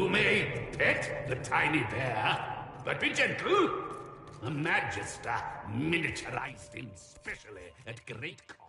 You may pet the tiny bear, but be gentle. A Magister miniaturized him specially at great cost.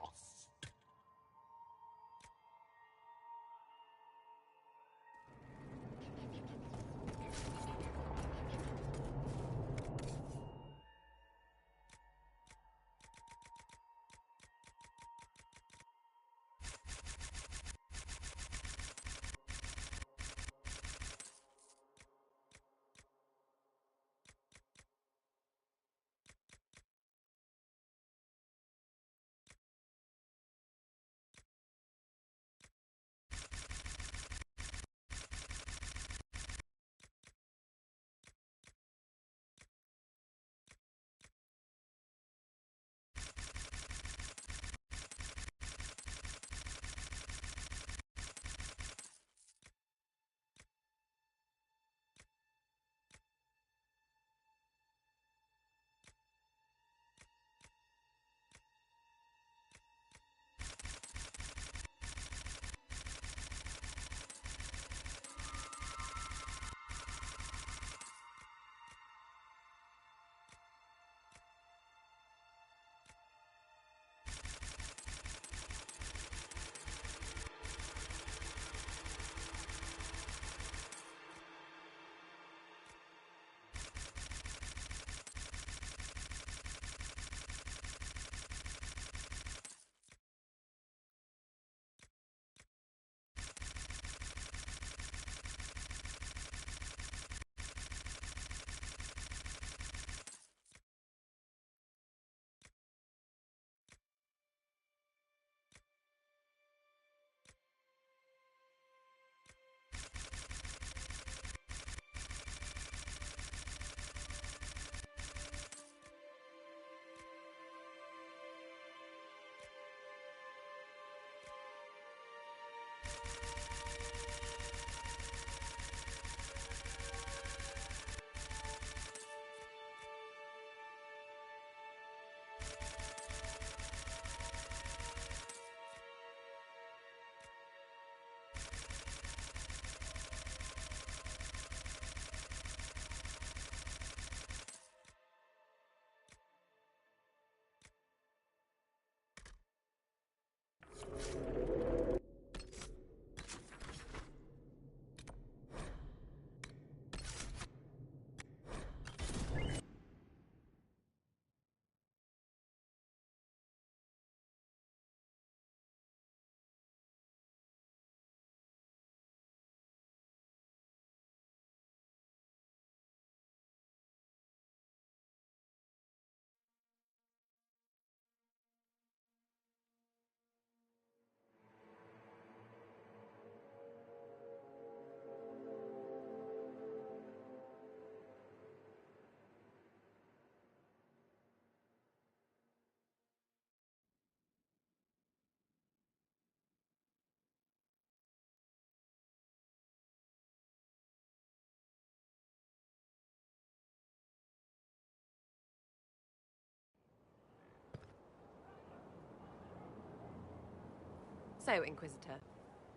So, Inquisitor.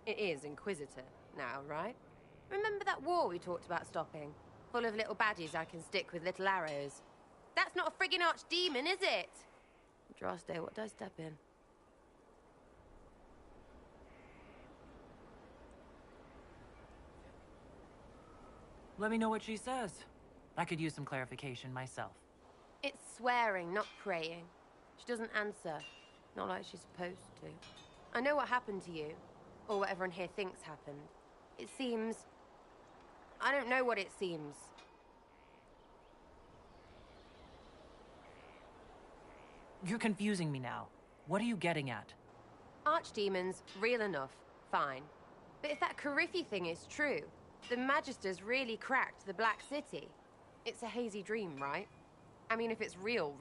It is Inquisitor now, right? Remember that war we talked about stopping? Full of little baddies I can stick with little arrows. That's not a friggin' archdemon, is it? Droste, what did I step in? Let me know what she says. I could use some clarification myself. It's swearing, not praying. She doesn't answer. Not like she's supposed to. I know what happened to you. Or what everyone here thinks happened. It seems... I don't know what it seems. You're confusing me now. What are you getting at? Archdemons, real enough. Fine. But if that Carifi thing is true, the Magisters really cracked the Black City. It's a hazy dream, right? I mean, if it's real,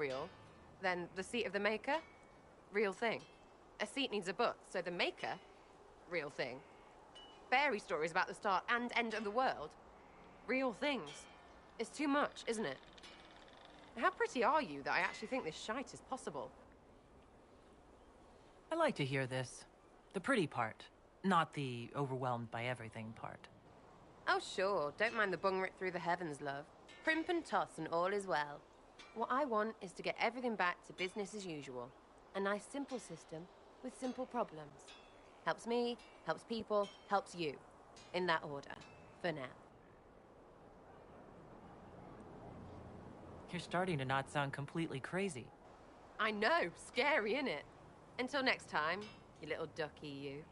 then the seat of the Maker? Real thing. A seat needs a book, so the Maker? Real thing. Fairy stories about the start and end of the world? Real things. It's too much, isn't it? How pretty are you that I actually think this shite is possible? I like to hear this. The pretty part, not the overwhelmed by everything part. Oh, sure. Don't mind the bung rip through the heavens, love. Primp and toss and all is well. What I want is to get everything back to business as usual. A nice, simple system with simple problems. Helps me, helps people, helps you. In that order. For now. You're starting to not sound completely crazy. I know. Scary, innit? Until next time, you little ducky, you.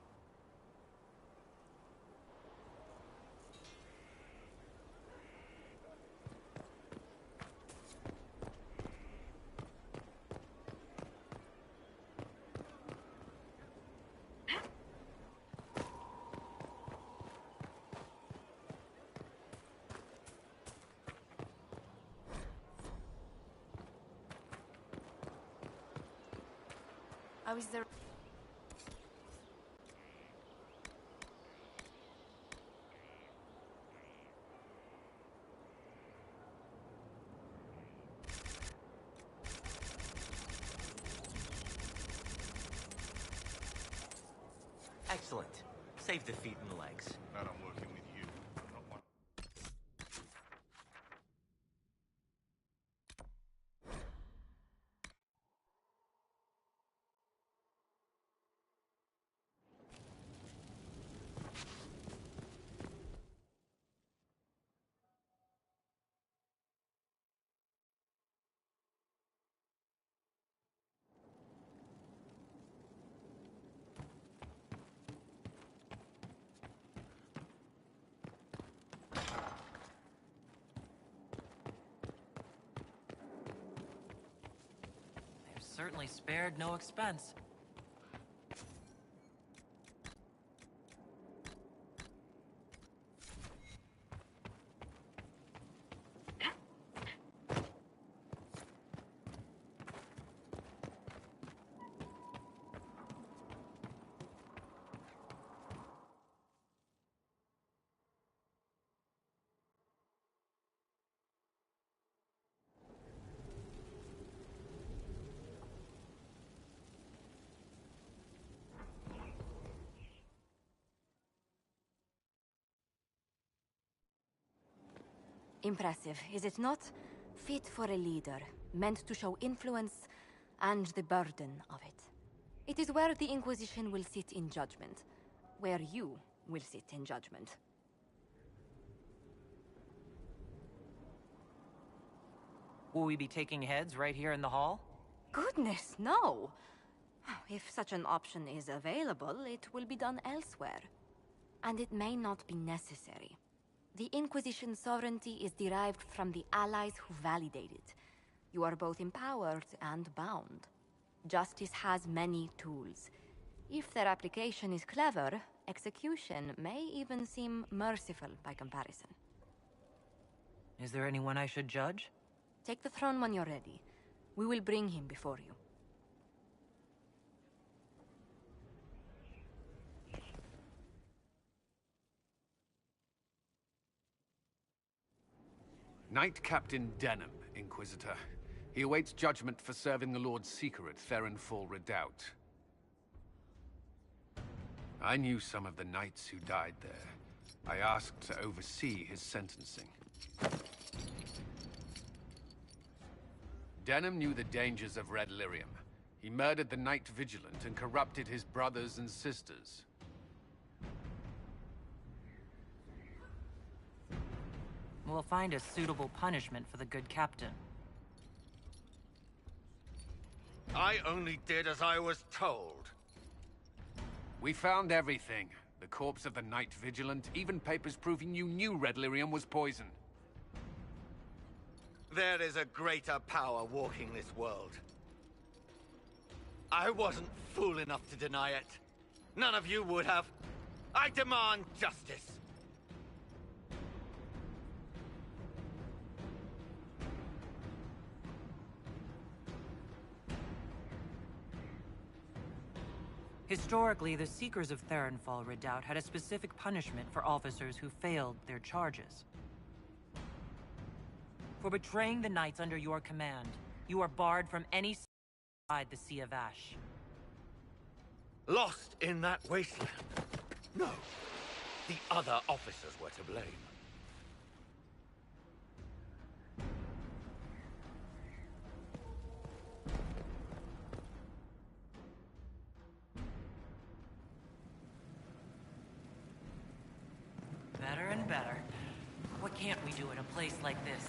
I was there. Excellent. Save the feet and the legs. Not I'm working with you. Not one. They've certainly spared no expense. Impressive, is it not? Fit for a leader, meant to show influence and the burden of it. It is where the Inquisition will sit in judgment, where you will sit in judgment. Will we be taking heads right here in the hall? Goodness, no! If such an option is available, it will be done elsewhere. And it may not be necessary. The Inquisition's sovereignty is derived from the allies who validate it. You are both empowered and bound. Justice has many tools. If their application is clever, execution may even seem merciful by comparison. Is there anyone I should judge? Take the throne when you're ready. We will bring him before you. Knight Captain Denham, Inquisitor. He awaits judgment for serving the Lord's Seeker at Therenfall Redoubt. I knew some of the knights who died there. I asked to oversee his sentencing. Denham knew the dangers of Red Lyrium. He murdered the Knight Vigilant and corrupted his brothers and sisters. We'll find a suitable punishment for the good captain. I only did as I was told. We found everything. The corpse of the Knight Vigilant, even papers proving you knew Red Lyrium was poison. There is a greater power walking this world. I wasn't fool enough to deny it. None of you would have. I demand justice. Historically, the Seekers of Therenfall Redoubt had a specific punishment for officers who failed their charges. For betraying the knights under your command, you are barred from any side the Sea of Ash. Lost in that wasteland? No. The other officers were to blame. Better and better. What can't we do in a place like this?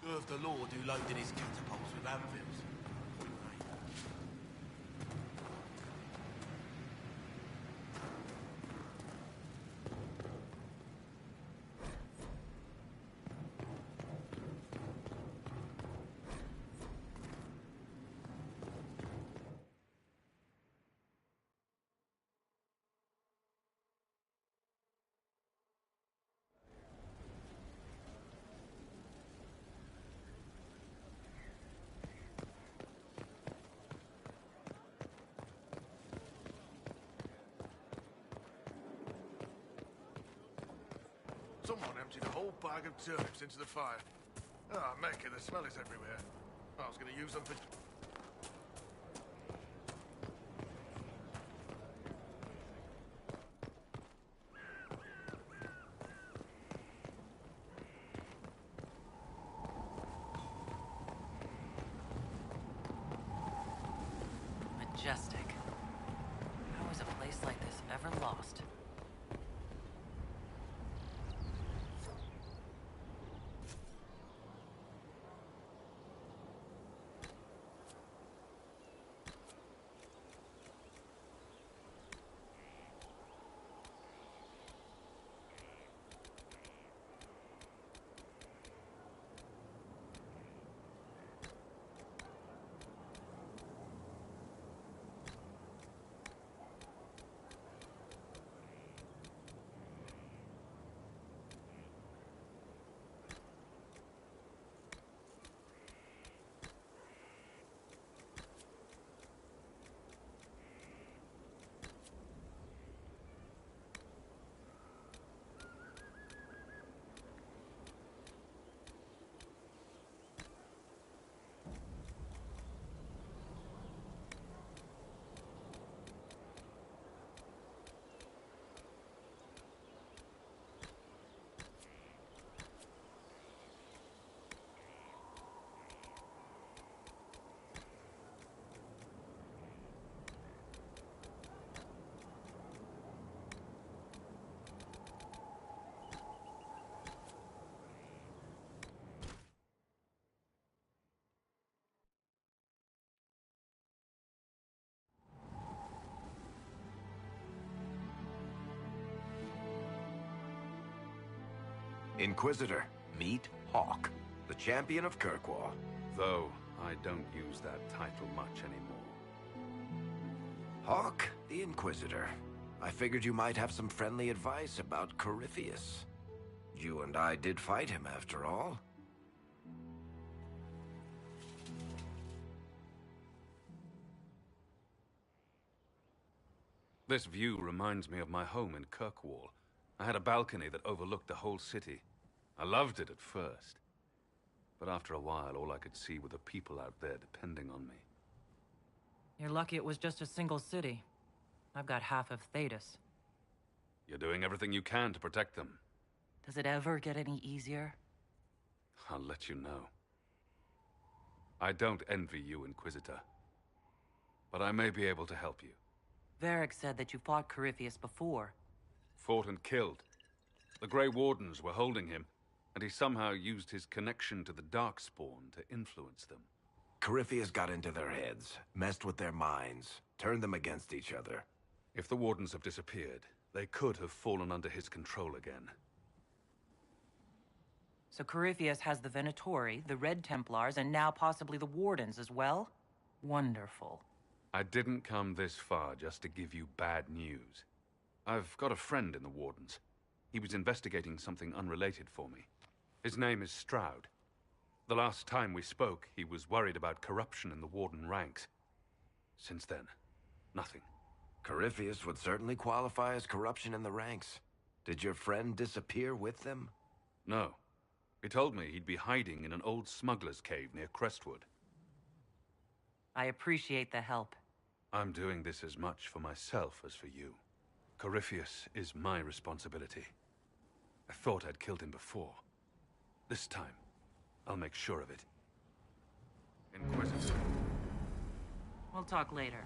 Who of the Lord who loaded his catapults with anvils? Someone emptied a whole bag of turnips into the fire. Ah, Mecca, the smell is everywhere. I was going to use them for... Majestic. How is a place like this ever lost? Inquisitor, meet Hawk, the champion of Kirkwall. Though I don't use that title much anymore. Hawk, the Inquisitor. I figured you might have some friendly advice about Corypheus. You and I did fight him, after all. This view reminds me of my home in Kirkwall. I had a balcony that overlooked the whole city. I loved it at first. But after a while, all I could see were the people out there depending on me. You're lucky it was just a single city. I've got half of Thedas. You're doing everything you can to protect them. Does it ever get any easier? I'll let you know. I don't envy you, Inquisitor. But I may be able to help you. Varric said that you fought Corypheus before. Fought and killed. The Grey Wardens were holding him, and he somehow used his connection to the Darkspawn to influence them. Corypheus got into their heads, messed with their minds, turned them against each other. If the Wardens have disappeared, they could have fallen under his control again. So Corypheus has the Venatori, the Red Templars, and now possibly the Wardens as well? Wonderful. I didn't come this far just to give you bad news. I've got a friend in the Wardens. He was investigating something unrelated for me. His name is Stroud. The last time we spoke, he was worried about corruption in the Warden ranks. Since then, nothing. Corypheus would certainly qualify as corruption in the ranks. Did your friend disappear with them? No. He told me he'd be hiding in an old smuggler's cave near Crestwood. I appreciate the help. I'm doing this as much for myself as for you. Corypheus is my responsibility. I thought I'd killed him before. This time, I'll make sure of it. Inquisitor. We'll talk later.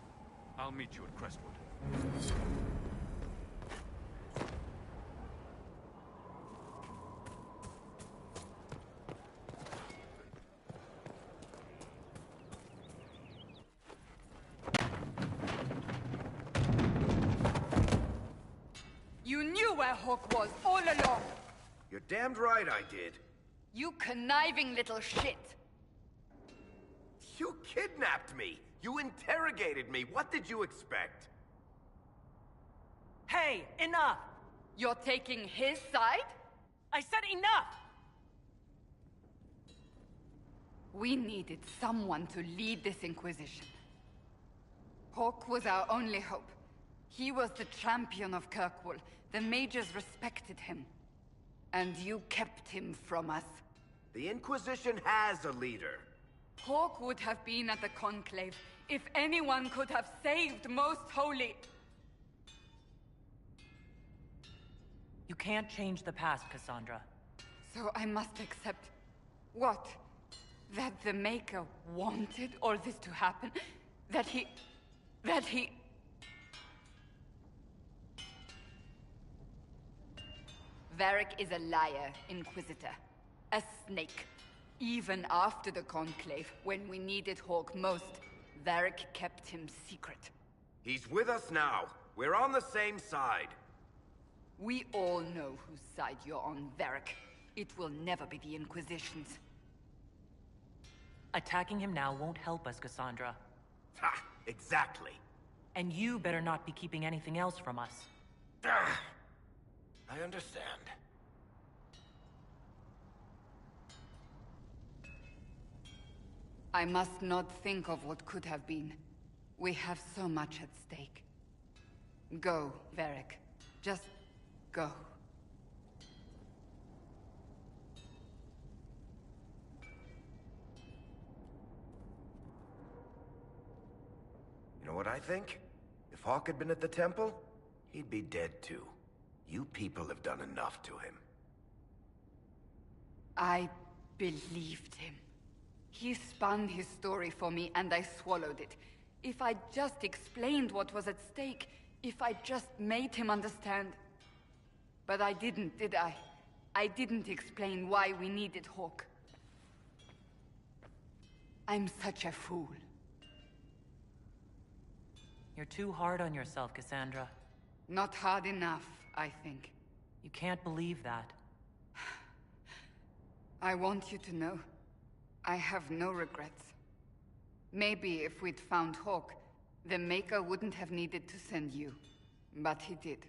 I'll meet you at Crestwood. You knew where Hawk was all along! You're damned right I did. You conniving little shit! You kidnapped me! You interrogated me! What did you expect? Hey, enough! You're taking his side? I said enough! We needed someone to lead this Inquisition. Hawk was our only hope. He was the champion of Kirkwall. The mages respected him. And you kept him from us. The Inquisition has a leader. Hawk would have been at the Conclave if anyone could have saved Most Holy. You can't change the past, Cassandra. So I must accept... what? That the Maker wanted all this to happen? That he... Varric is a liar, Inquisitor. A snake. Even after the Conclave, when we needed Hawk most, Varric kept him secret. He's with us now. We're on the same side. We all know whose side you're on, Varric. It will never be the Inquisition's. Attacking him now won't help us, Cassandra. Ha! Exactly. And you better not be keeping anything else from us. I understand. I must not think of what could have been. We have so much at stake. Go, Varric. Just go. You know what I think? If Hawk had been at the temple, he'd be dead too. You people have done enough to him. I believed him. He spun his story for me, and I swallowed it. If I just explained what was at stake, if I just made him understand... But I didn't, did I? I didn't explain why we needed Hawk. I'm such a fool. You're too hard on yourself, Cassandra. Not hard enough, I think. You can't believe that. I want you to know, I have no regrets. Maybe if we'd found Hawk, the Maker wouldn't have needed to send you. But he did.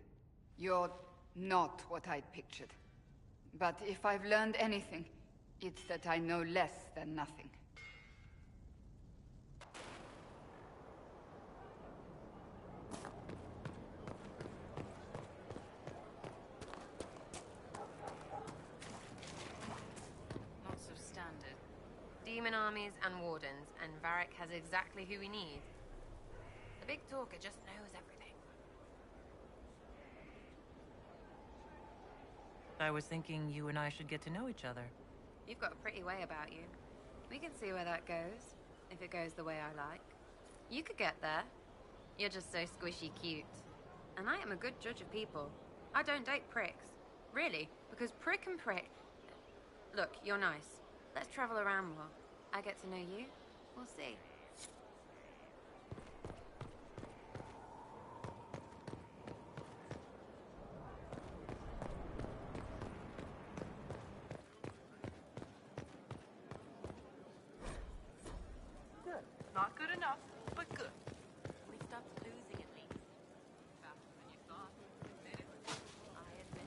You're not what I'd pictured. But if I've learned anything, it's that I know less than nothing. Lots of standard. Demon armies and wardens, and Varric has exactly who we need. The big talker just knows everything. I was thinking you and I should get to know each other. You've got a pretty way about you. We can see where that goes, if it goes the way I like. You could get there. You're just so squishy cute. And I am a good judge of people. I don't date pricks. Really, because prick and prick... Look, you're nice. Let's travel around more. I get to know you. We'll see. Not good enough, but good. We stopped losing at least. Faster than you thought. Admit it. I admit.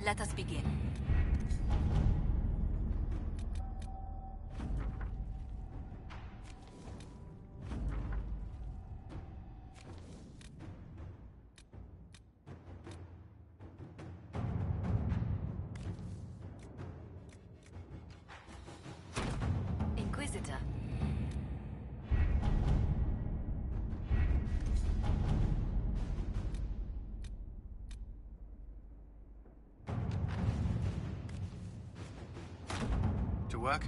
Let us begin. Inquisitor. To work?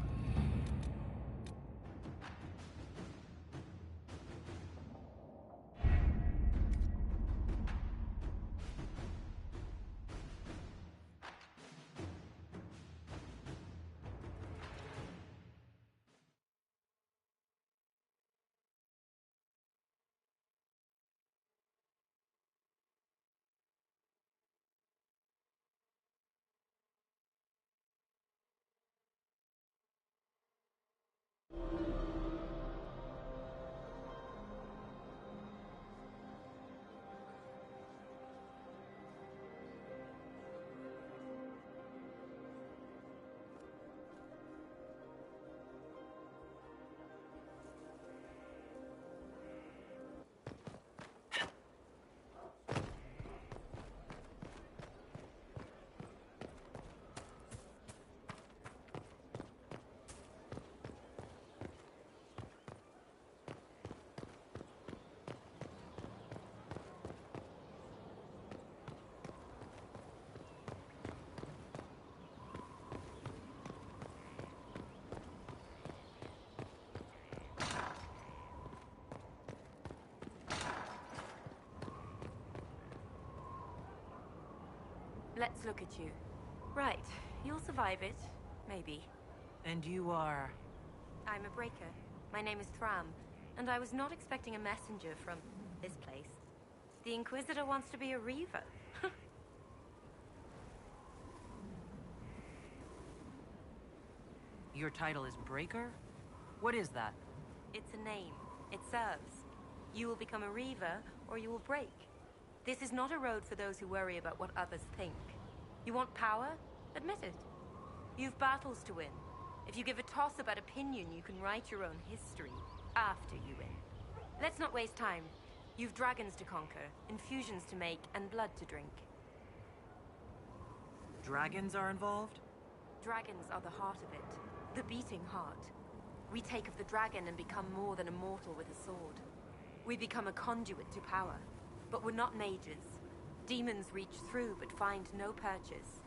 Let's look at you. Right, you'll survive it. Maybe. And you are... I'm a breaker. My name is Thram, and I was not expecting a messenger from this place. The Inquisitor wants to be a Reaver. Your title is Breaker? What is that? It's a name. It serves. You will become a Reaver, or you will break. This is not a road for those who worry about what others think. You want power? Admit it. You've battles to win. If you give a toss about opinion, you can write your own history after you win. Let's not waste time. You've dragons to conquer, infusions to make, and blood to drink. Dragons are involved? Dragons are the heart of it. The beating heart. We take of the dragon and become more than a mortal with a sword. We become a conduit to power. But we're not mages. Demons reach through but find no purchase.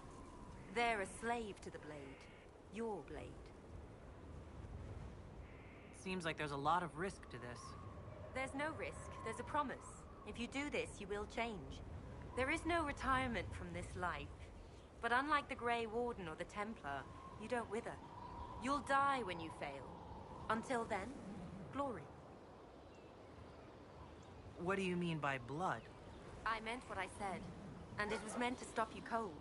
They're a slave to the blade. Your blade. Seems like there's a lot of risk to this. There's no risk. There's a promise. If you do this, you will change. There is no retirement from this life. But unlike the Grey Warden or the Templar, you don't wither. You'll die when you fail. Until then, glory. What do you mean by blood? I meant what I said, and it was meant to stop you cold.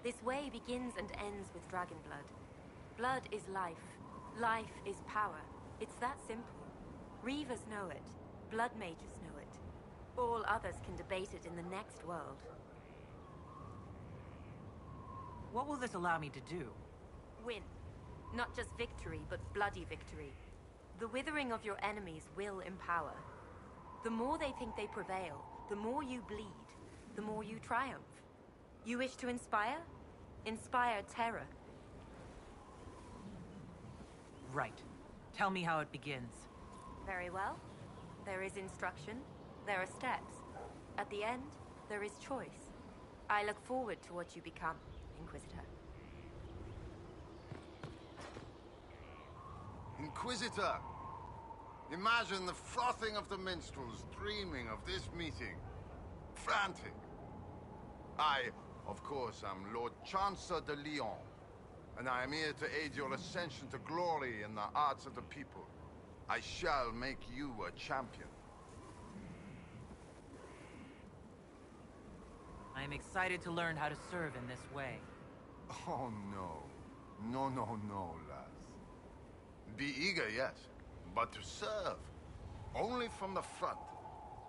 This way begins and ends with dragon blood. Blood is life. Life is power. It's that simple. Reavers know it. Blood mages know it. All others can debate it in the next world. What will this allow me to do? Win. Not just victory, but bloody victory. The withering of your enemies will empower. The more they think they prevail, the more you bleed, the more you triumph. You wish to inspire? Inspire terror. Right. Tell me how it begins. Very well. There is instruction. There are steps. At the end, there is choice. I look forward to what you become, Inquisitor. Inquisitor! Imagine the frothing of the minstrels dreaming of this meeting. Frantic. I, of course, am Lord Chancellor de Lyon, and I am here to aid your ascension to glory in the hearts of the people. I shall make you a champion. I am excited to learn how to serve in this way. Oh, no. No, no, no, lads. Be eager, yes, but to serve. Only from the front.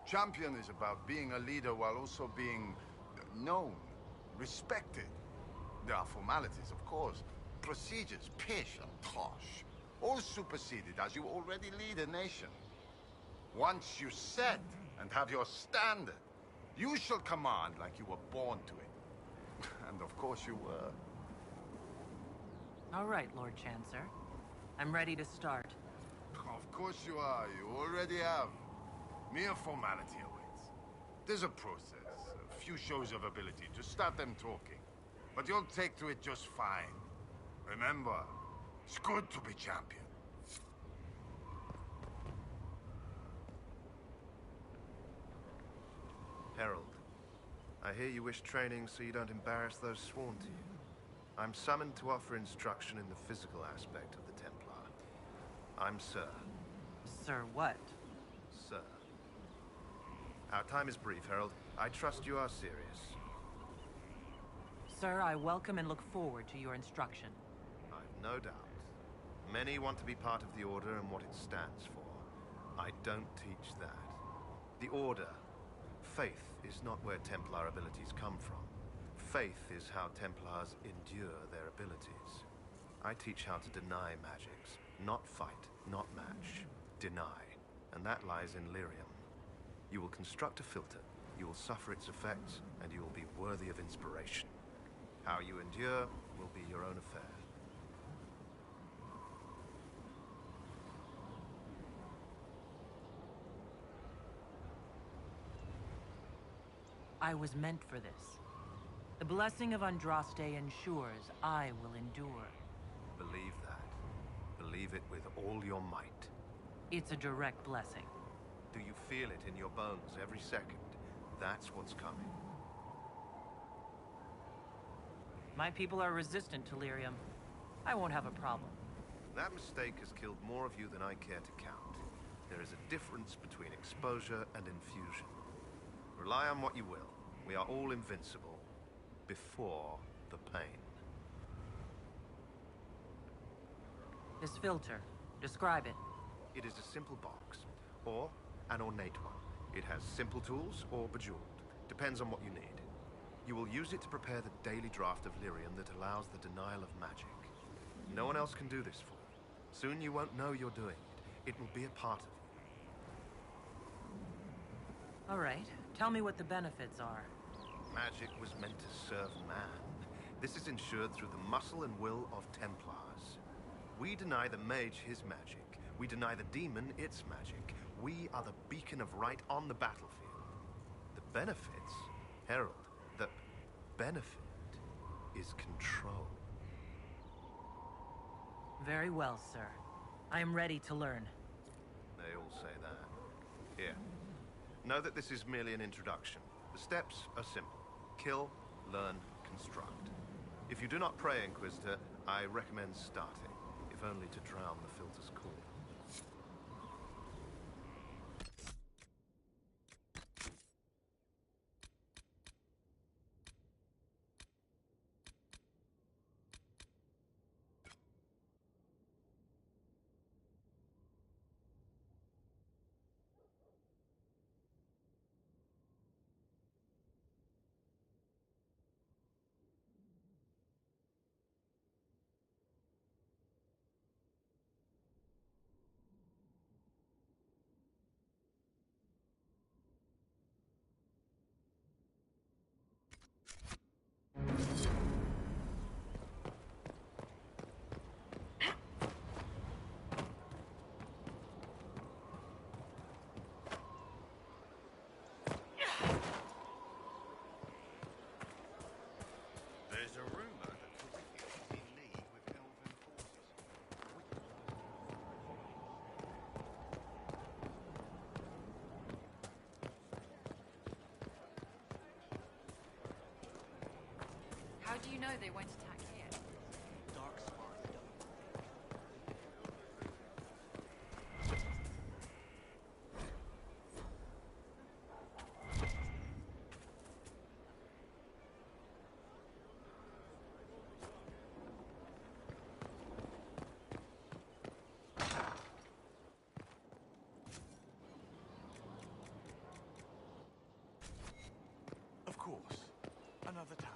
Champion is about being a leader while also being known, respected. There are formalities, of course. Procedures, pish and tosh. All superseded as you already lead a nation. Once you set and have your standard, you shall command like you were born to it. And of course you were. All right, Lord Chancellor. I'm ready to start. Of course you are. You already have. Mere formality awaits. There's a process, a few shows of ability to start them talking. But you'll take to it just fine. Remember, it's good to be champion. Herald, I hear you wish training so you don't embarrass those sworn to you. I'm summoned to offer instruction in the physical aspect of the Templar. I'm Sir. Sir, what? Sir. Our time is brief, Herald. I trust you are serious. Sir, I welcome and look forward to your instruction. I've no doubt. Many want to be part of the Order and what it stands for. I don't teach that. The Order, faith, is not where Templar abilities come from. Faith is how Templars endure their abilities. I teach how to deny magics. Not fight, not match. Deny. And that lies in lyrium. You will construct a filter, you will suffer its effects, and you will be worthy of inspiration. How you endure will be your own affair. I was meant for this. The blessing of Andraste ensures I will endure. Believe that. Believe it with all your might. It's a direct blessing. Do you feel it in your bones every second? That's what's coming. My people are resistant to lyrium. I won't have a problem. That mistake has killed more of you than I care to count. There is a difference between exposure and infusion. Rely on what you will. We are all invincible before the pain. This filter, describe it. It is a simple box, or an ornate one. It has simple tools or bejeweled. Depends on what you need. You will use it to prepare the daily draft of lyrium that allows the denial of magic. No one else can do this for you. Soon you won't know you're doing it. It will be a part of you. All right. Tell me what the benefits are. Magic was meant to serve man. This is ensured through the muscle and will of Templars. We deny the mage his magic. We deny the demon its magic. We are the beacon of right on the battlefield. The benefits, Herald, the benefit is control. Very well, sir. I am ready to learn. They all say that. Here. Know that this is merely an introduction. The steps are simple. Kill, learn, construct. If you do not pray, Inquisitor, I recommend starting, if only to drown the filter's call. There's a rumor that Caribbean is in league with Elven forces. How do you know they won't attack here? Dark spot. Of course. Another time.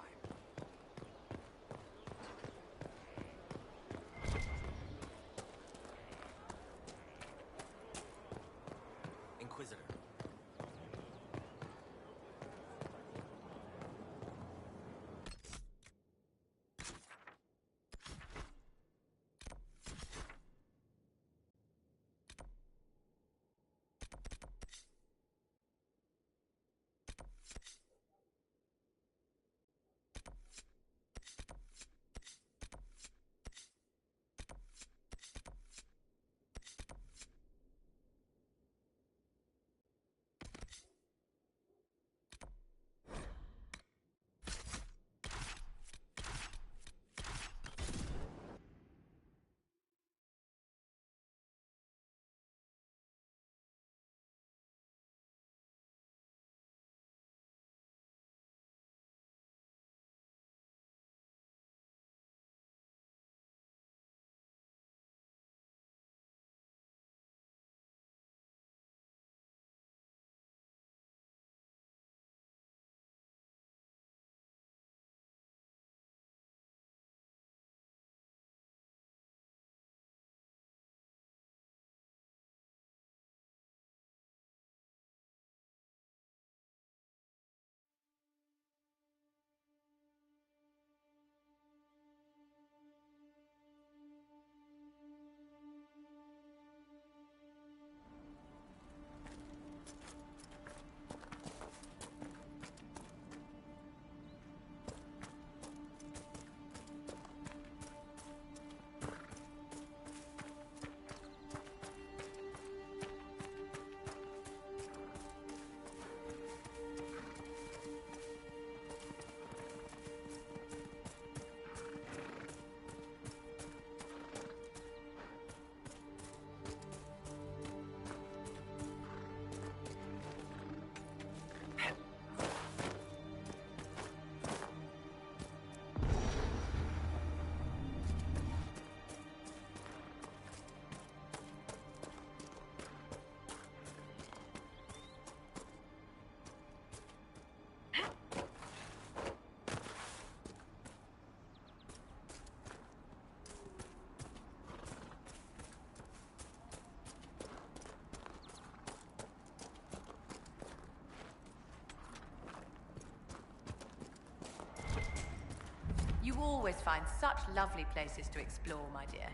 You always find such lovely places to explore, my dear.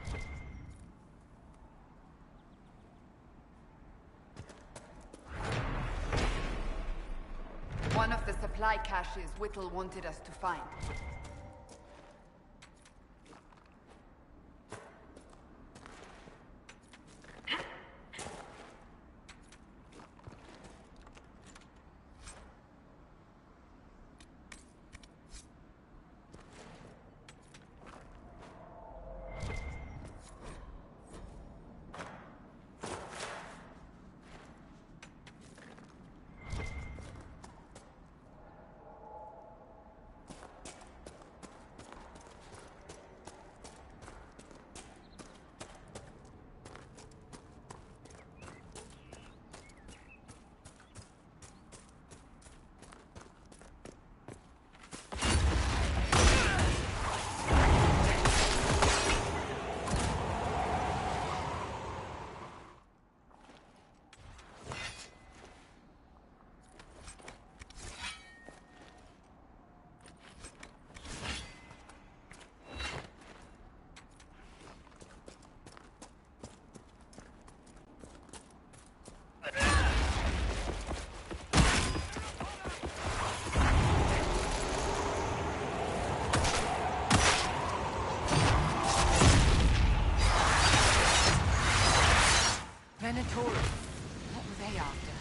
One of the supply caches Whittle wanted us to find. Venatori. What were they after?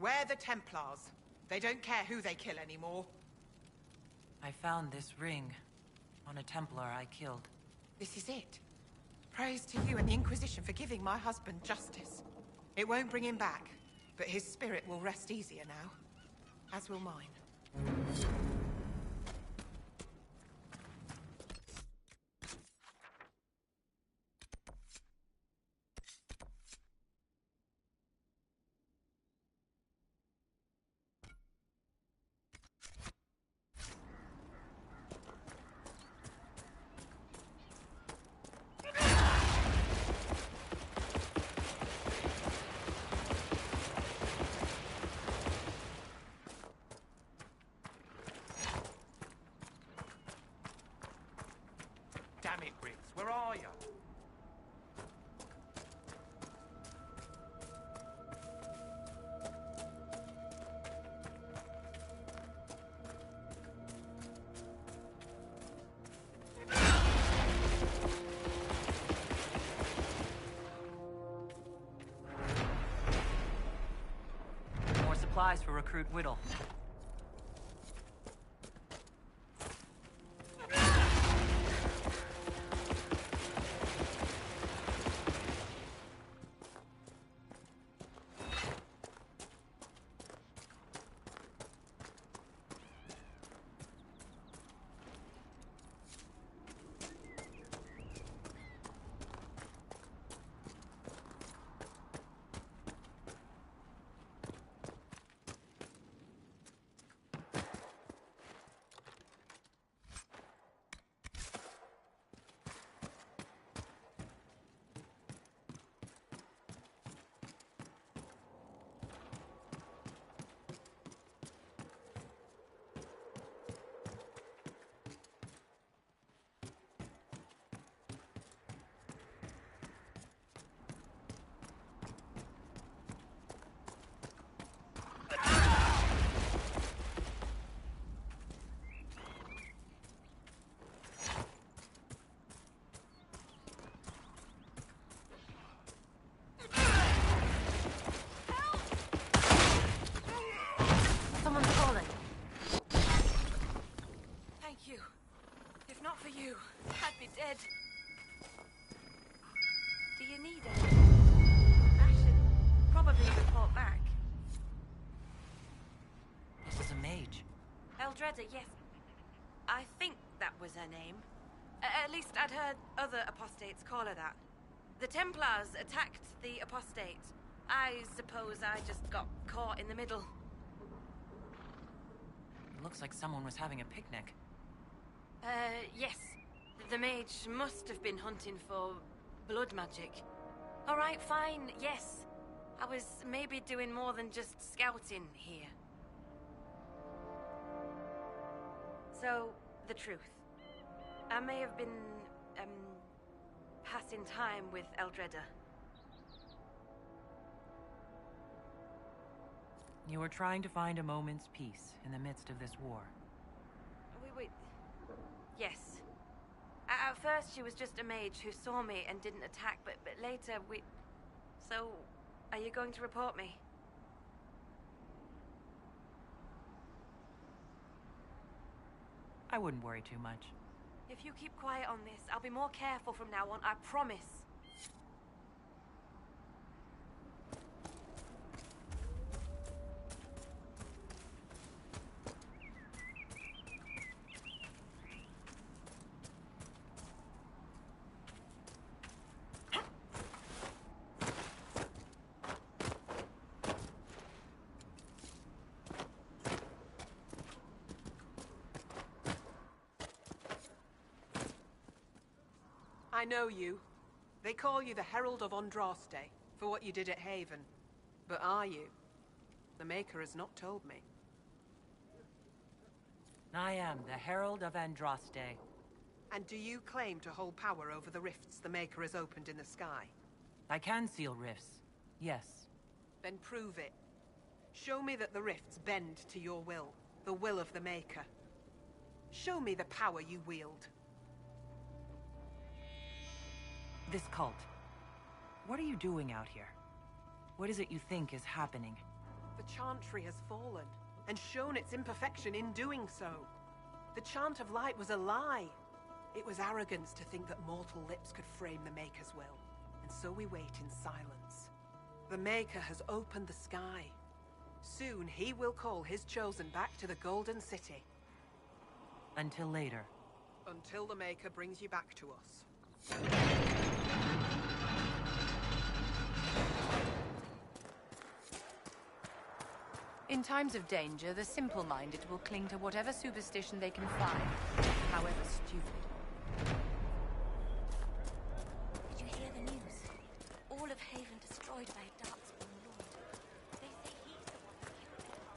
We're the Templars. They don't care who they kill anymore. I found this ring on a Templar I killed. This is it. Praise to you and the Inquisition for giving my husband justice. It won't bring him back, but his spirit will rest easier now. As will mine. Damn it, Ritz, where are you? More supplies for Recruit Whittle. you. I'd be dead. Do you need anything? I should probably report back. This is a mage. Eldreda, yes. I think that was her name. At least I'd heard other apostates call her that. The Templars attacked the apostate. I suppose I just got caught in the middle. It looks like someone was having a picnic. Yes. The mage must have been hunting for blood magic. Alright, fine, yes. I was maybe doing more than just scouting here. So, the truth. I may have been, passing time with Eldreda. You were trying to find a moment's peace in the midst of this war. Wait. Yes. At first, she was just a mage who saw me and didn't attack, but later we... So, are you going to report me? I wouldn't worry too much. If you keep quiet on this, I'll be more careful from now on, I promise. I know you. They call you the Herald of Andraste for what you did at Haven. But are you? The Maker has not told me. I am the Herald of Andraste. And do you claim to hold power over the rifts the Maker has opened in the sky? I can seal rifts, yes. Then prove it. Show me that the rifts bend to your will, the will of the Maker. Show me the power you wield. This cult. What are you doing out here? What is it you think is happening? The Chantry has fallen, and shown its imperfection in doing so. The Chant of Light was a lie. It was arrogance to think that mortal lips could frame the Maker's will, and so we wait in silence. The Maker has opened the sky. Soon he will call his chosen back to the Golden City. Until later. Until the Maker brings you back to us. In times of danger, the simple-minded will cling to whatever superstition they can find, however stupid. Did you hear the news? All of Haven destroyed by a Darkspawn Lord. They say he's the one who killed them.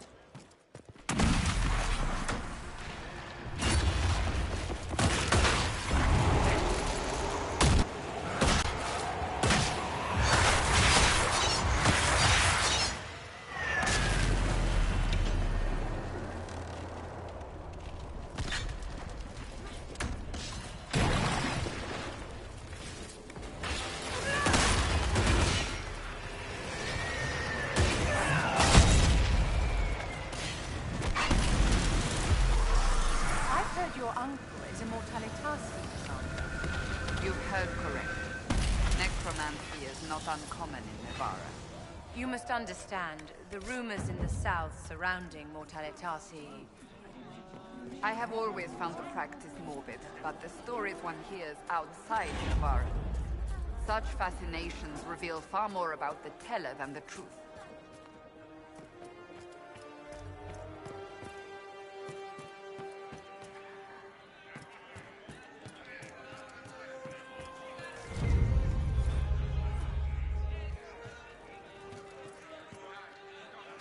You've heard correctly. Necromancy is not uncommon in Nevarra. You must understand, the rumors in the south surrounding Mortalitasi... I have always found the practice morbid, but the stories one hears outside Nevarra. Such fascinations reveal far more about the teller than the truth.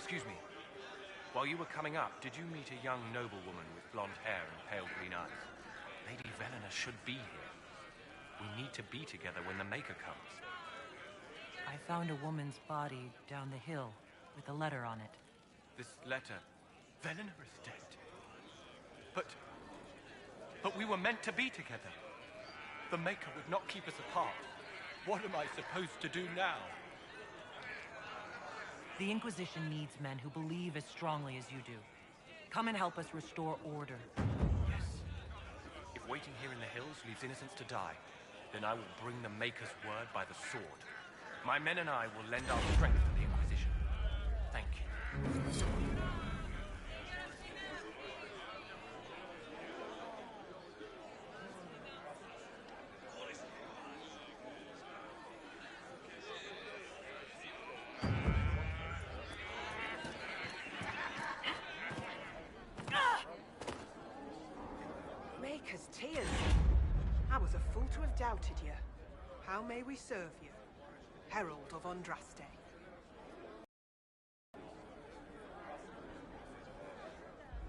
Excuse me. While you were coming up, did you meet a young noblewoman with blonde hair and pale green eyes? Lady Velena should be here. We need to be together when the Maker comes. I found a woman's body down the hill with a letter on it. This letter... Velena is dead. But we were meant to be together. The Maker would not keep us apart. What am I supposed to do now? The Inquisition needs men who believe as strongly as you do. Come and help us restore order. Yes. If waiting here in the hills leaves innocents to die, then I will bring the Maker's word by the sword. My men and I will lend our strength to the Inquisition. Thank you. Maker's tears. I was a fool to have doubted you. How may we serve you? Herald of Andraste.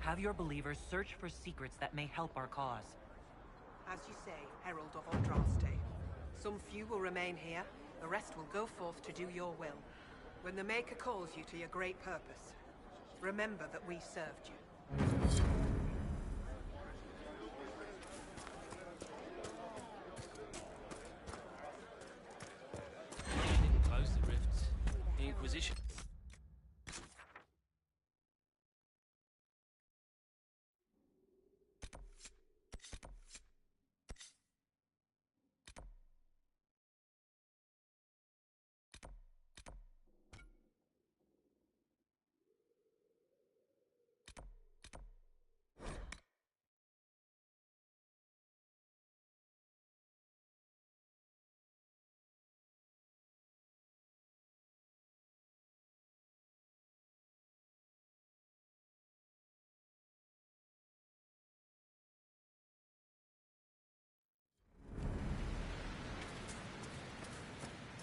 Have your believers search for secrets that may help our cause. As you say, Herald of Andraste. Some few will remain here, the rest will go forth to do your will. When the Maker calls you to your great purpose, remember that we served you. Didn't close the rifts. The Inquisition.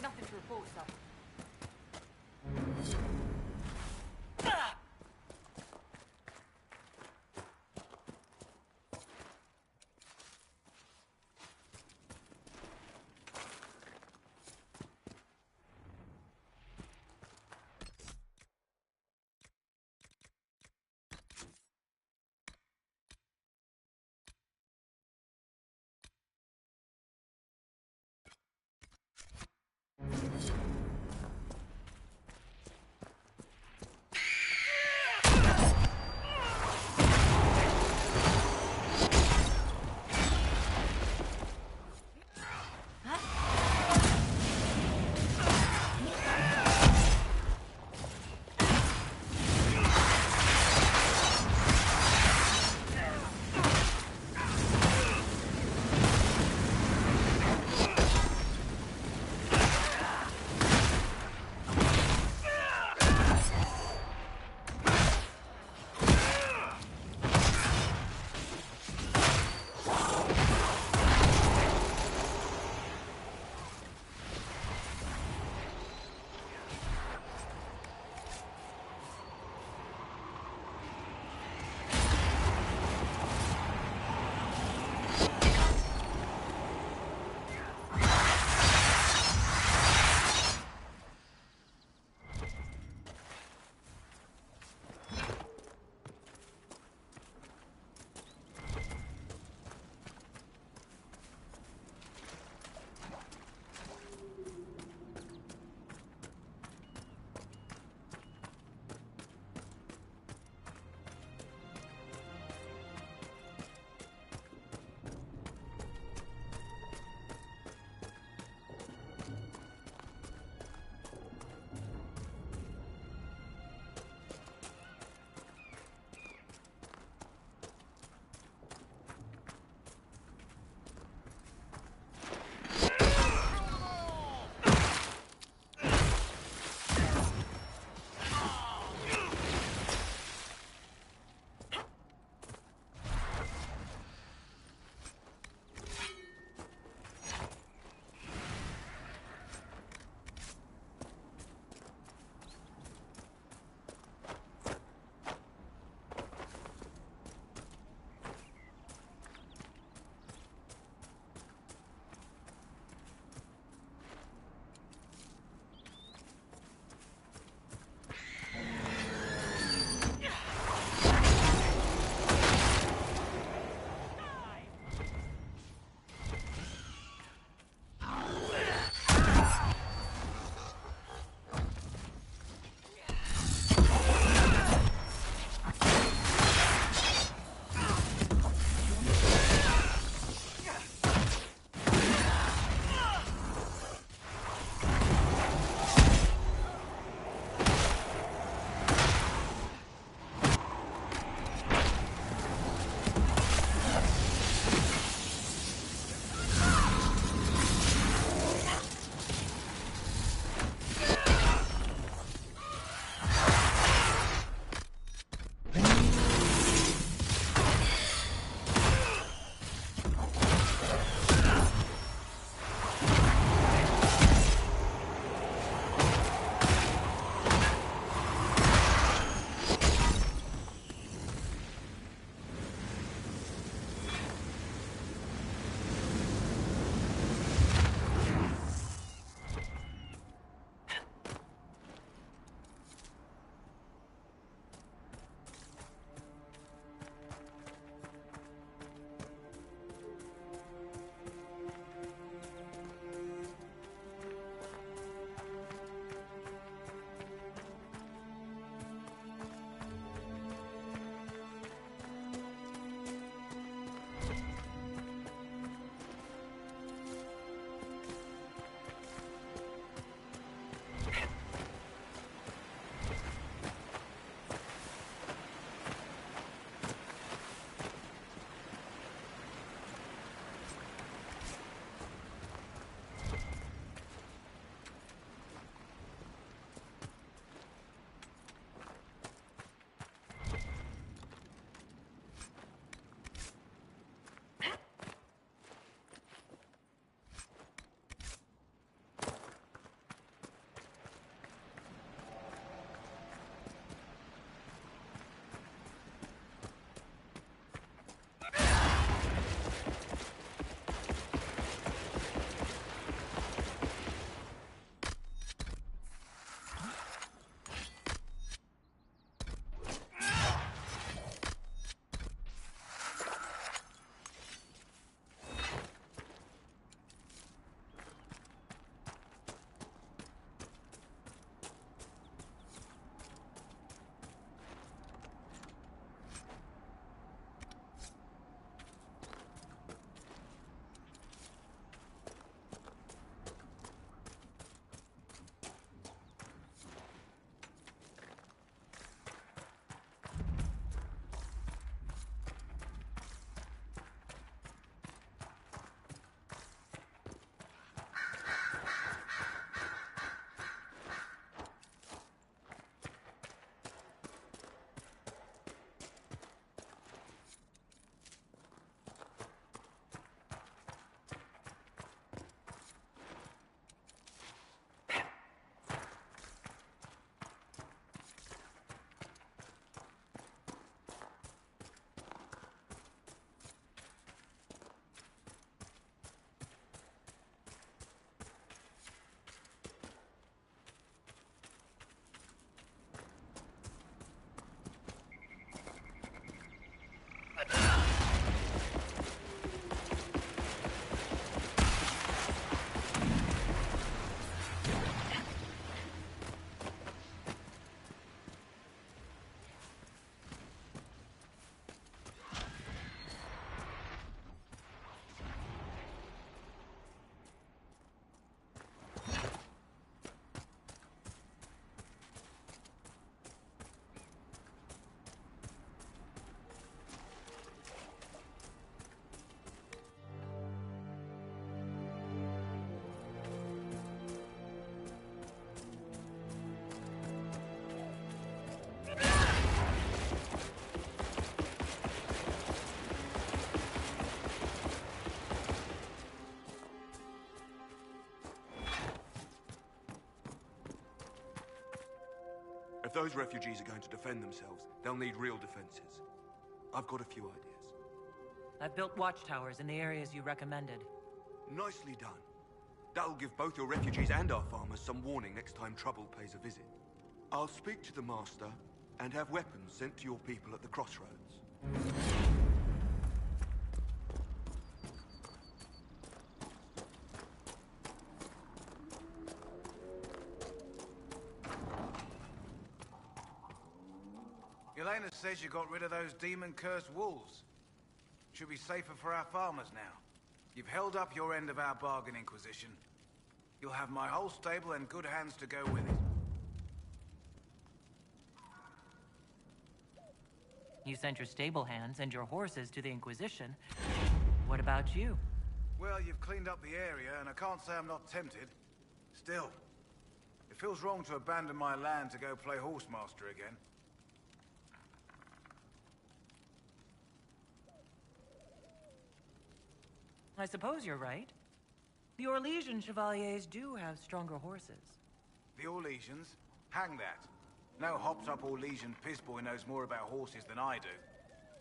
Nothing to report, sir. If those refugees are going to defend themselves, they'll need real defenses. I've got a few ideas. I've built watchtowers in the areas you recommended. Nicely done. That'll give both your refugees and our farmers some warning next time trouble pays a visit. I'll speak to the Master and have weapons sent to your people at the crossroads. Elena says you got rid of those demon-cursed wolves. Should be safer for our farmers now. You've held up your end of our bargain, Inquisition. You'll have my whole stable and good hands to go with it. You sent your stable hands and your horses to the Inquisition. What about you? Well, you've cleaned up the area, and I can't say I'm not tempted. Still, it feels wrong to abandon my land to go play horsemaster again. I suppose you're right. The Orlesian Chevaliers do have stronger horses. The Orlesians? Hang that. No hopped-up Orlesian pissboy knows more about horses than I do.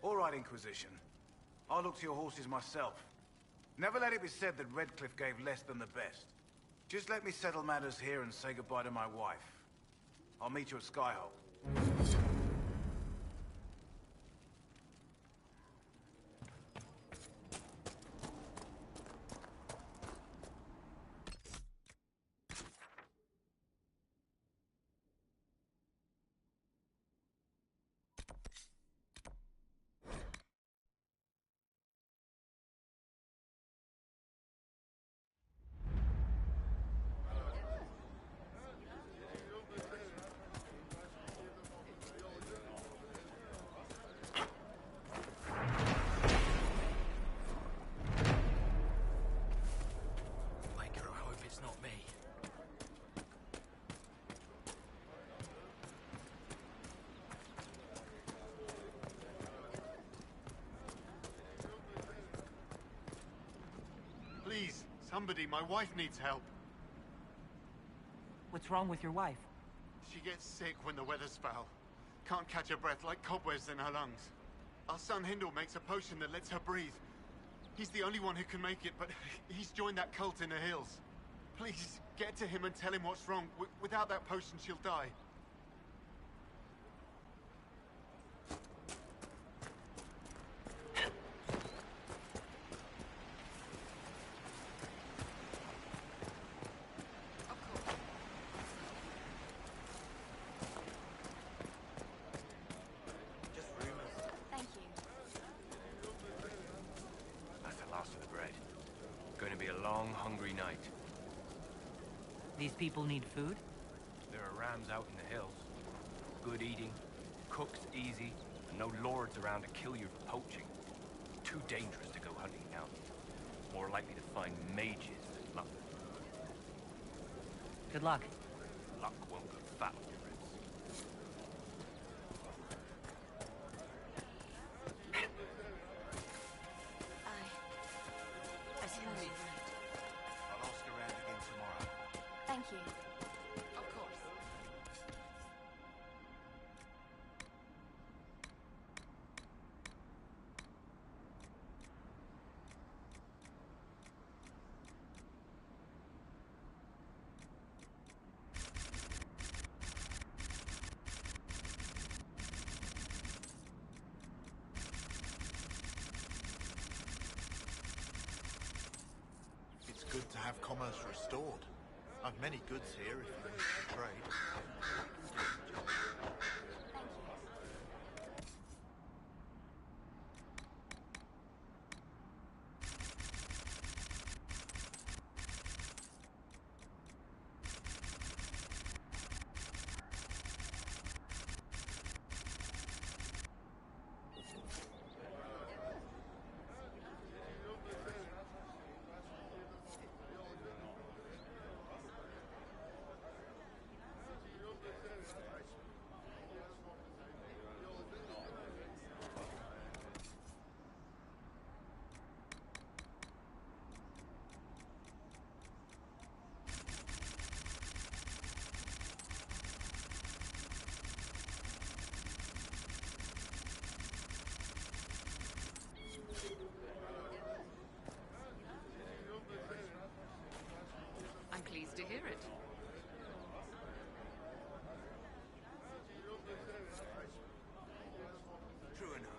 All right, Inquisition. I'll look to your horses myself. Never let it be said that Redcliffe gave less than the best. Just let me settle matters here and say goodbye to my wife. I'll meet you at Skyholt. Please, somebody, my wife needs help. What's wrong with your wife? She gets sick when the weather's foul. Can't catch her breath, like cobwebs in her lungs. Our son Hindle makes a potion that lets her breathe. He's the only one who can make it, but he's joined that cult in the hills. Please, get to him and tell him what's wrong. Without that potion, she'll die. These people need food? There are rams out in the hills. Good eating, cooks easy, and no lords around to kill you for poaching. Too dangerous to go hunting now. More likely to find mages than luck. Good luck. Luck won't go fat on your ribs. I suppose you're right. I'll ask around again tomorrow. Thank you. Of course. It's good to have commerce restored. I've many goods here if you wish to trade. spirit. True enough.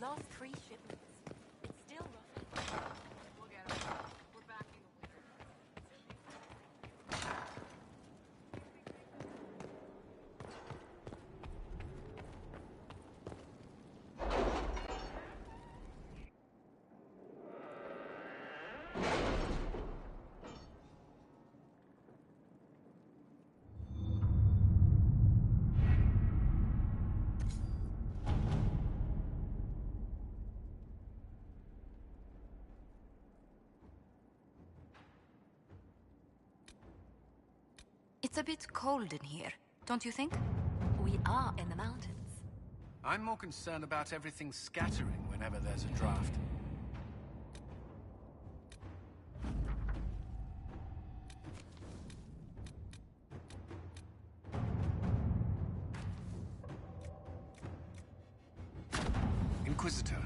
Lost 3 shipments. It's still rough. We'll get them. We're backing the It's a bit cold in here, don't you think? We are in the mountains. I'm more concerned about everything scattering whenever there's a draft. Inquisitor.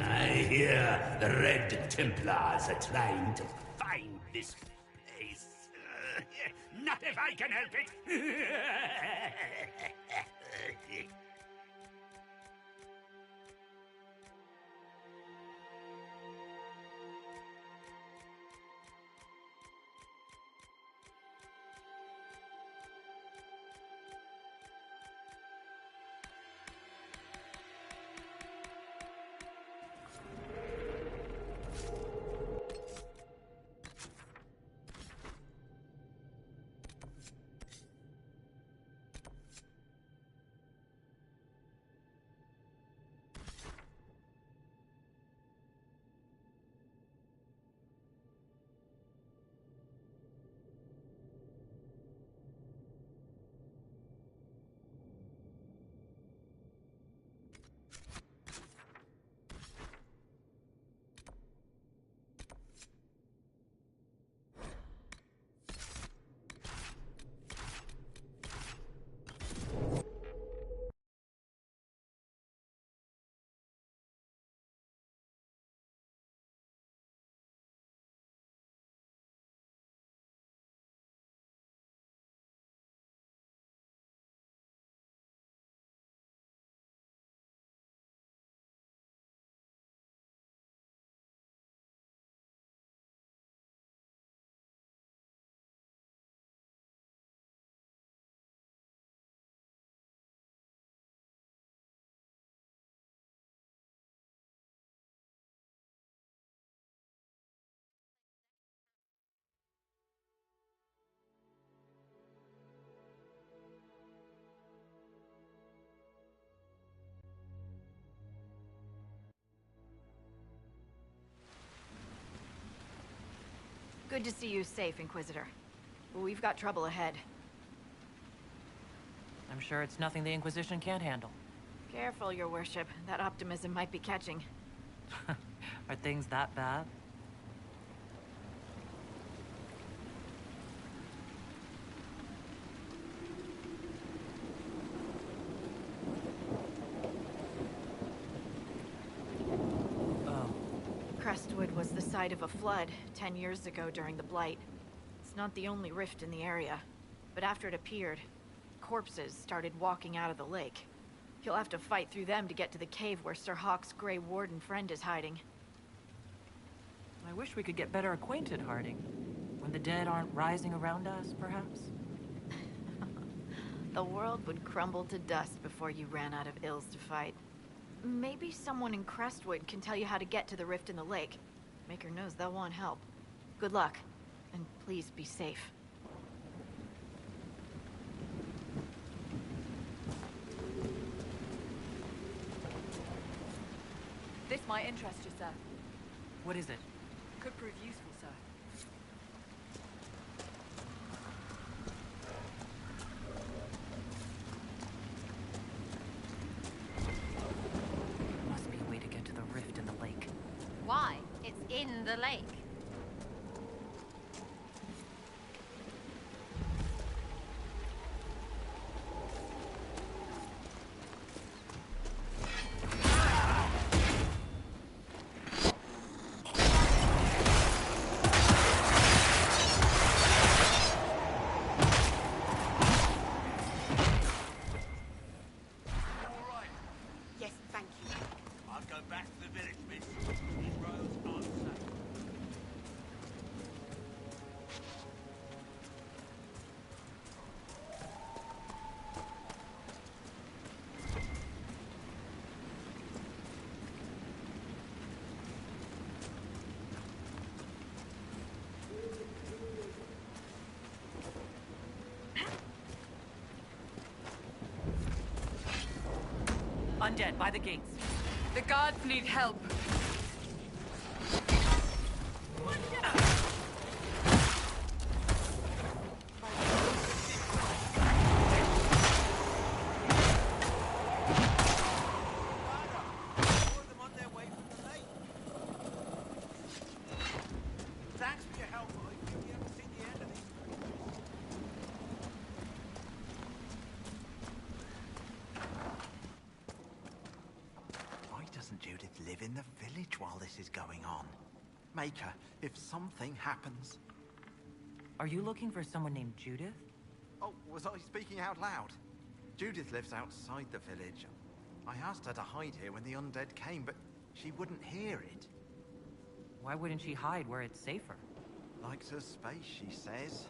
I hear the Red Templars are trying to find this place. Not if I can help it! Good to see you safe, Inquisitor. We've got trouble ahead. I'm sure it's nothing the Inquisition can't handle. Careful, Your Worship. That optimism might be catching. Are things that bad? Crestwood was the site of a flood 10 years ago during the Blight. It's not the only rift in the area, but after it appeared, corpses started walking out of the lake. You'll have to fight through them to get to the cave where Sir Hawke's Grey Warden friend is hiding. I wish we could get better acquainted, Harding. When the dead aren't rising around us, perhaps? The world would crumble to dust before you ran out of ills to fight. Maybe someone in Crestwood can tell you how to get to the rift in the lake. Maker knows they'll want help. Good luck, and please be safe. This might interest you, sir. What is it? Could prove useful, sir. Must be a way to get to the rift in the lake. Why? It's in the lake. Undead, by the gates. The guards need help. Thanks for your help, I think we haven't seen the end of these. Why doesn't Judith live in the village while this is going on? Maker, if something happens... Are you looking for someone named Judith? Oh, was I speaking out loud? Judith lives outside the village. I asked her to hide here when the undead came, but she wouldn't hear it. Why wouldn't she hide where it's safer? Likes her space, she says.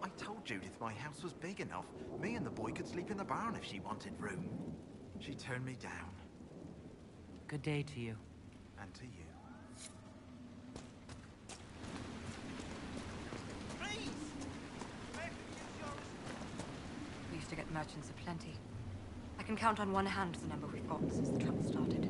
I told Judith my house was big enough. Me and the boy could sleep in the barn if she wanted room. She turned me down. Good day to you. And to you. We used to get merchants aplenty. I can count on one hand the number we've got since the trouble started.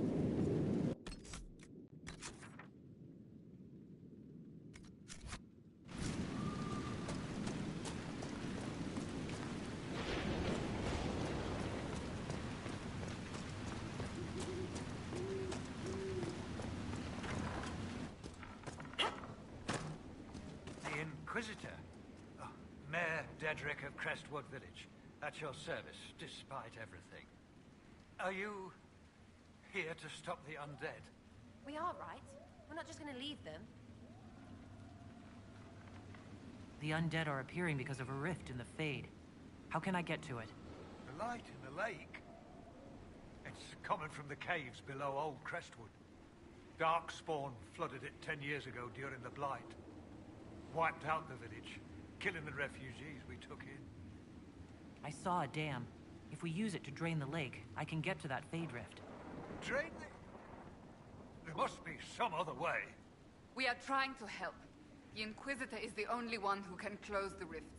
Inquisitor. Oh, Mayor Dedrick of Crestwood Village. At your service, despite everything. Are you here to stop the undead? We are, right? We're not just gonna leave them. The undead are appearing because of a rift in the Fade. How can I get to it? The light in the lake. It's coming from the caves below Old Crestwood. Darkspawn flooded it 10 years ago during the Blight. Wiped out the village, killing the refugees we took in. I saw a dam. If we use it to drain the lake, I can get to that Fade rift. Drain the... There must be some other way. We are trying to help. The Inquisitor is the only one who can close the rifts.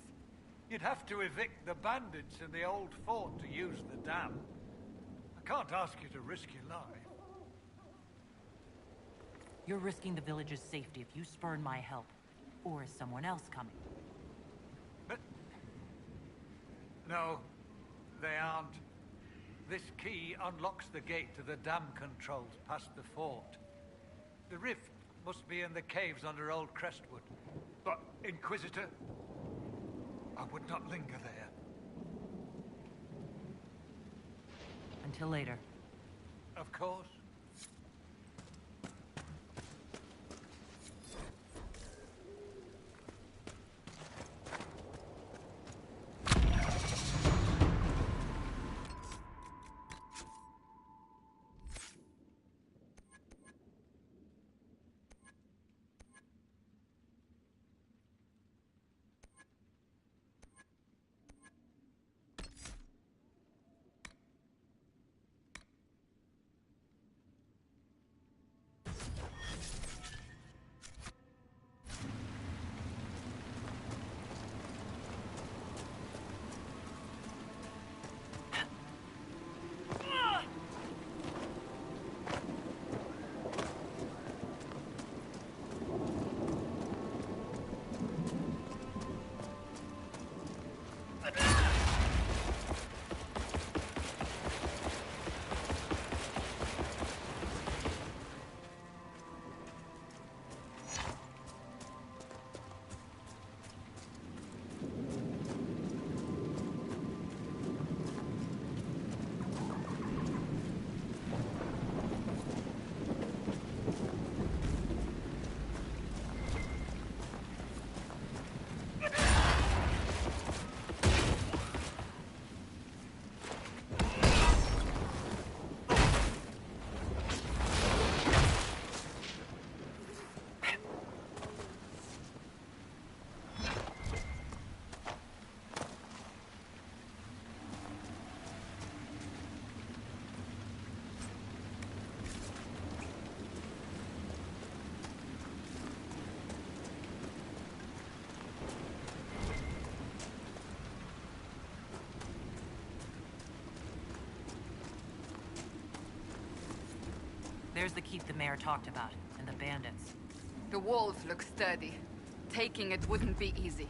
You'd have to evict the bandits in the old fort to use the dam. I can't ask you to risk your life. You're risking the village's safety if you spurn my help. Or is someone else coming? No, they aren't. This key unlocks the gate to the dam controls past the fort. The rift must be in the caves under Old Crestwood. But, Inquisitor, I would not linger there. Until later. Of course. There's the keep the mayor talked about, and the bandits. The walls look sturdy. Taking it wouldn't be easy.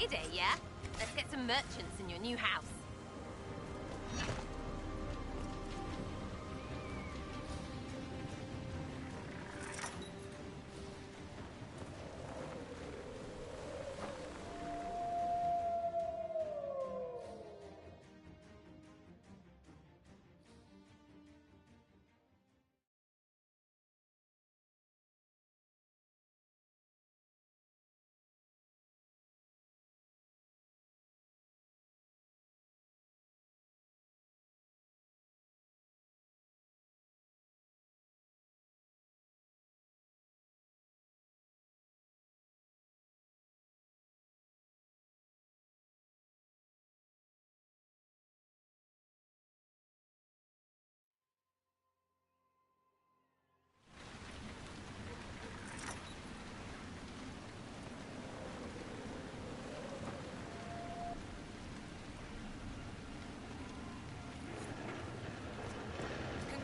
Friday, yeah? Let's get some merchants in your new house.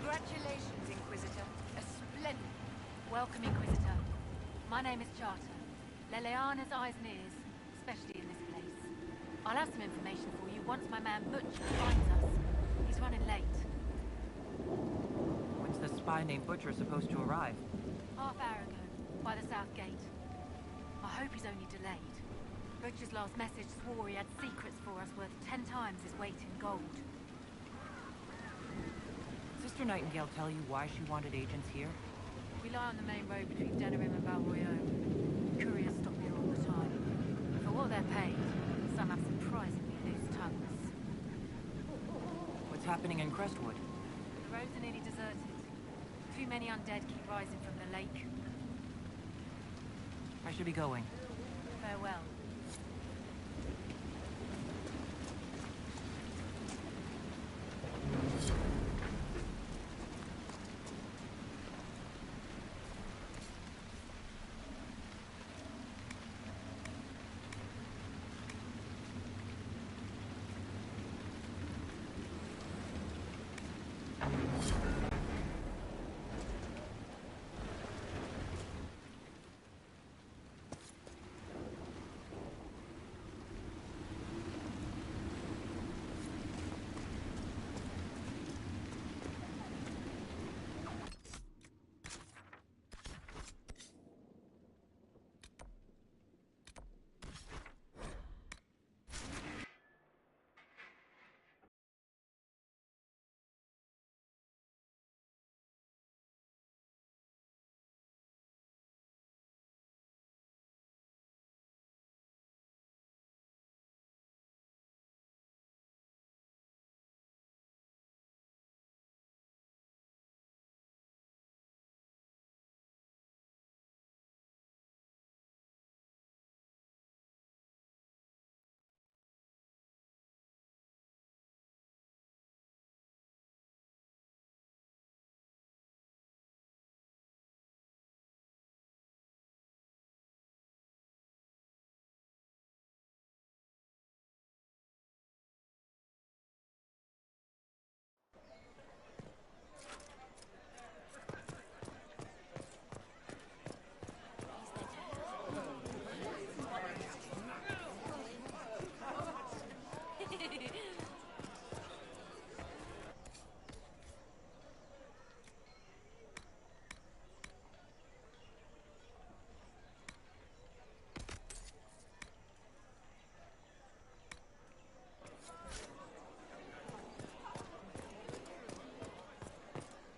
Congratulations, Inquisitor. A splendid... Welcome, Inquisitor. My name is Charter. Leleana's eyes and ears, especially in this place. I'll have some information for you once my man Butcher finds us. He's running late. When's the spy named Butcher supposed to arrive? Half hour ago, by the south gate. I hope he's only delayed. Butcher's last message swore he had secrets for us worth 10 times his weight in gold. Sister Nightingale tell you why she wanted agents here? We lie on the main road between Denerim and Valroyaux. Couriers stop here all the time. For what they're paid, some have surprisingly loose tongues. What's happening in Crestwood? The roads are nearly deserted. Too many undead keep rising from the lake. I should be going. Farewell.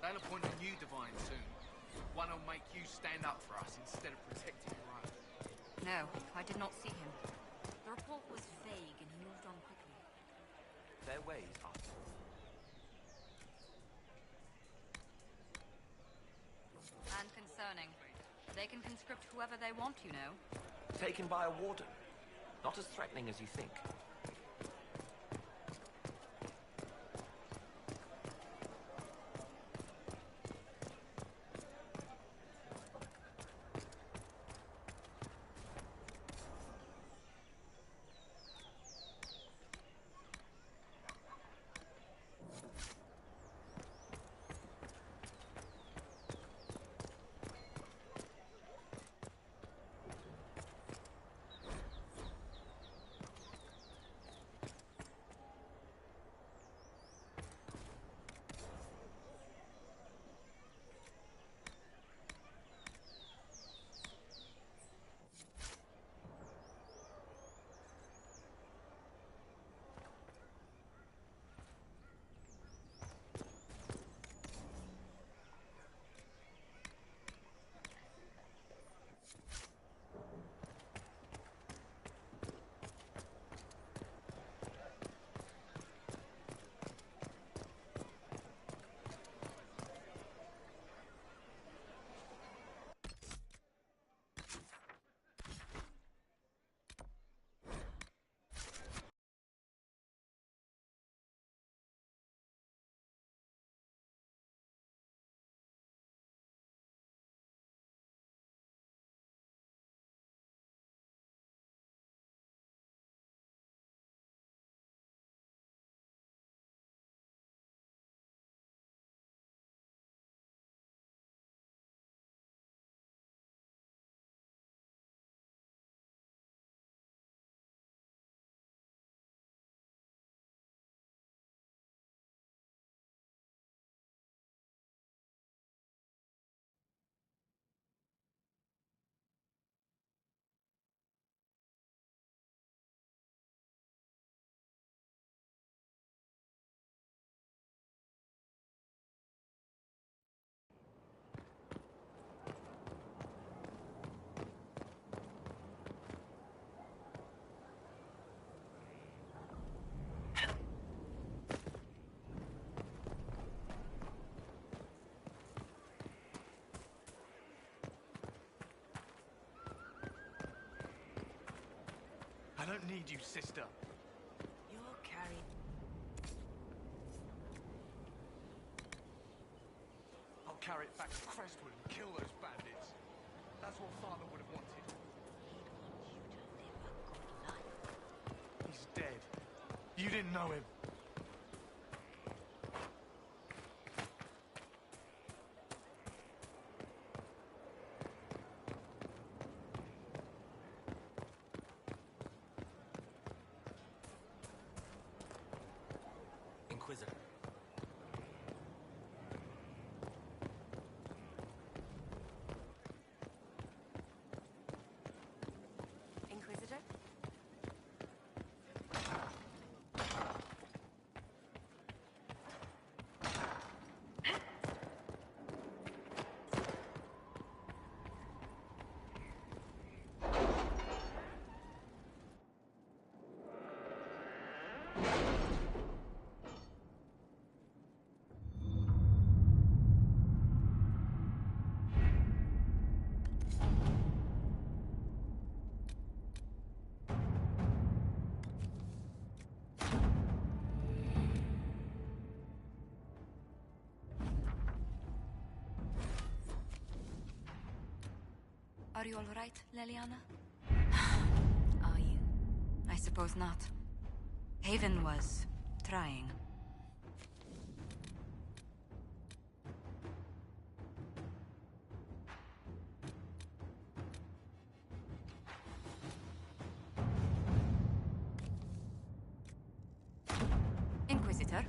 They'll appoint a new divine soon. One who'll make you stand up for us instead of protecting your own. No, I did not see him. The report was vague and he moved on quickly. Their ways are... And concerning. They can conscript whoever they want, you know. Taken by a warden. Not as threatening as you think. don't need you, sister. You're carried. I'll carry it back to Crestwood and kill those bandits. That's what Father would have wanted. He's dead. You didn't know him. Inquisitor. Inquisitor? Are you all right, Leliana? Are you? I suppose not. Haven was trying. Inquisitor?